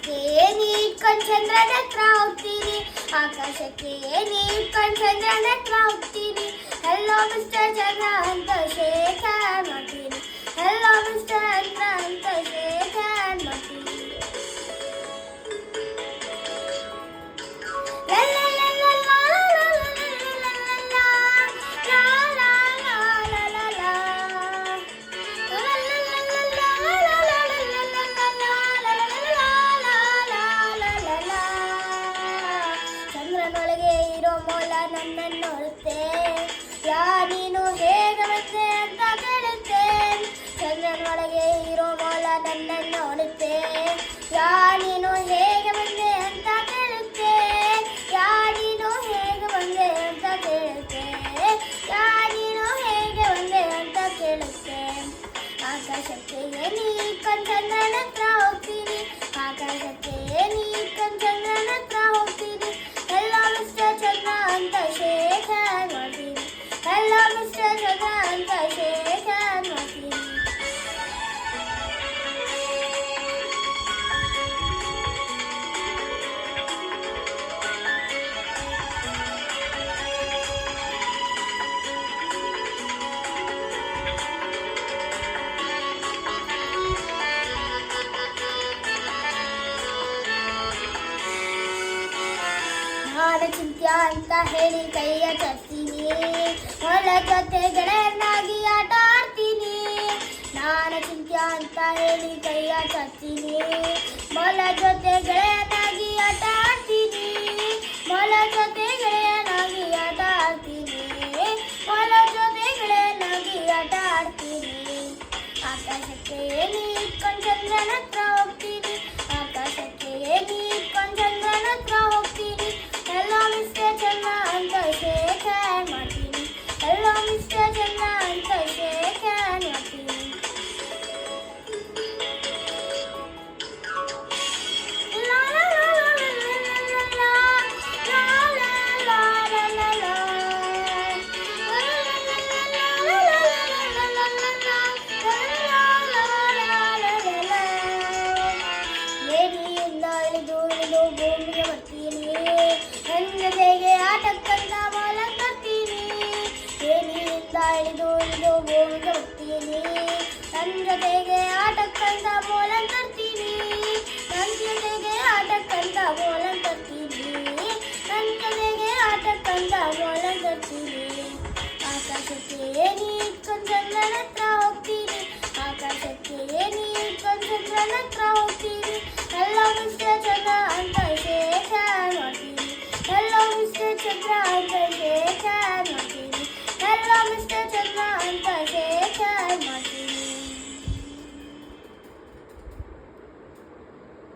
ಆಕಾಶಕ್ಕೆ ನೀಟ್ಕೊಂಡು ಚಂದ್ರನ ಹತ್ರ ಹೋಗ್ತೀನಿ, ಆಕಾಶಕ್ಕೆ ನೀಟ್ಕೊಂಡು ಚಂದ್ರನ ಹತ್ರ ಹೋಗ್ತೀನಿ. ಹೆಲೋ ಮಿಸ್ಟರ್ ಚಂದ್ರ ಅಂತ ಶೇಕ್ ಹ್ಯಾಂಡ್ ಮಾಡ್ತೀನಿ, ಹೆಲೋ ಮಿಸ್ಟರ್ ಚಂದ್ರ ಅಂತ ಶೇಕ್ ಹ್ಯಾಂಡ್ ಮಾಡ್ತೀನಿ. ಚಂದ್ರನೊಳಗೆ ಇರೋ ಮೊಲ ನನ್ನನ್ನು ನೋಡುತ್ತೆ, ಯಾ ನೀನು ಹೇಗೆ ಬಂದೆ ಅಂತ ಕೇಳುತ್ತೆ. ಚಂದ್ರನೊಳಗೆ ಇರೋ ಮೊಲ ನನ್ನನ್ನು ನೋಡುತ್ತೆ, ಯಾ ನೀನು ಹೇಗೆ ಬಂದೆ ಅಂತ ಕೇಳುತ್ತೆ, ಯಾ ನೀನು ಹೇಗೆ ಬಂದೆ ಅಂತ ಕೇಳುತ್ತೆ, ಯಾ ನೀನು ಹೇಗೆ ಬಂದೆ ಅಂತ ಕೇಳುತ್ತೆ. ಆಕಾಶಕ್ಕೆ ನೀಟ್ಕೊಂಡು ಚಂದ್ರನ ಹತ್ರ ಹೋಗ್ತೀನಿ, ಆಕಾಶಕ್ಕೆ ನೀಟ್ಕೊಂಡು ಚಂದ್ರನ ಹತ್ರ ಹೋಗ್ತೀನಿ. ಹೆಲೋ ಮಿಸ್ಟರ್ ಚಂದ್ರ ಅಂತ ಶೇಕ್ ಹ್ಯಾಂಡ್ ಮಾಡ್ತೀನಿ, ಹೆಲೋ ಮಿಸ್ಟರ್ ಚಂದ್ರ ಅಂತ ಶೇಕ್ ಹ್ಯಾಂಡ್ ಮಾಡ್ತೀನಿ. ನಾನು ಚಿಂತ್ಯ ಅಂತ ಹೇಳಿ ಕೈಯ ಚರ್ತೀನಿ, ಮೊಲ ಜೊತೆ ಗೆಳೆಯನಾಗಿ ಆಟ ಆಡ್ತೀನಿ. ನಾನು ಚಿಂತ್ಯ ಅಂತ ಹೇಳಿ ಕೈಯ ಚರ್ತೀನಿ, ಮೊಲ ಜೊತೆ ಗೆಳೆಯನಾಗಿ ಆಟ ಆಡ್ತೀನಿ, ಮೊಲ ಜೊತೆ ಗೆಳೆಯನಾಗಿ ಆಟ ಆಡ್ತೀನಿ, ಮೊಲ ಜೊತೆ ಗೆಳೆಯನಾಗಿ ಆಟ ಆಡ್ತೀನಿ. ಆಕಾಶಕ್ಕೆ ನೀಟ್ಕೊಂಡು ಚಂದ್ರನ ಹತ್ರ ಹೋಗ್ತೀನಿ, ಆಕಾಶಕ್ಕೆ ನೀಟ್ಕೊಂಡು ಚಂದ್ರನ ಹತ್ರ ಹೋಗ್ತೀನಿ. ಹೆಲೋ ಮಿಸ್ಟರ್ ಚಂದ್ರ ಅಂತ ಶೇಕ್ ಹ್ಯಾಂಡ್ ಮಾಡ್ತೀನಿ, ಹೆಲೋ ಮಿಸ್ಟರ್ ಚಂದ್ರ ಅಂತ ಶೇಕ್ ಹ್ಯಾಂಡ್ ಮಾಡ್ತೀನಿ. ಏನಿಯಿಂದ ಇಳಿದು ಇಳಿದು ಭೂಮಿಗೆ ಬರ್ತೀನಿ, ನನ್ನ ಜೊತೆಗೆ ಆಟಕ್ಕಂತ ಮೊಲ ತರ್ತೀನಿ. ಏನಿಯಿಂದ ಇಳಿದು ಇಳಿದು ಭೂಮಿಗೆ ಬರ್ತೀನಿ, ನನ್ನ ಜೊತೆಗೆ ಆಟಕ್ಕಂತ ಮೊಲ ತರ್ತೀನಿ, ನನ್ನ ಜೊತೆಗೆ ಆಟಕ್ಕಂತ ಮೊಲ ತರ್ತೀನಿ, ನನ್ನ ಜೊತೆಗೆ ಆಟಕ್ಕಂತ ಮೊಲ ತರ್ತೀನಿ. ಆಕಾಶಕ್ಕೆ ನೀಟ್ಕೊಂಡು ಚಂದ್ರನ ಹತ್ರ ಹೋಗ್ತೀನಿ, ಆಕಾಶಕ್ಕೆ ನೀಟ್ಕೊಂಡು ಚಂದ್ರನ ಹತ್ರ ಹೋಗ್ತೀನಿ. ಹೆಲೋ ಮಿಸ್ಟರ್ ಚಂದ್ರ ಅಂತ ಶೇಕ್ ಹ್ಯಾಂಡ್ ಮಾಡ್ತೀನಿ, ಹೆಲೋ ಮಿಸ್ಟರ್ ಚಂದ್ರ ಅಂತ ಶೇಕ್ ಹ್ಯಾಂಡ್ ಮಾಡ್ತೀನಿ, ಹೆಲೋ ಮಿಸ್ಟರ್ ಚಂದ್ರ ಅಂತ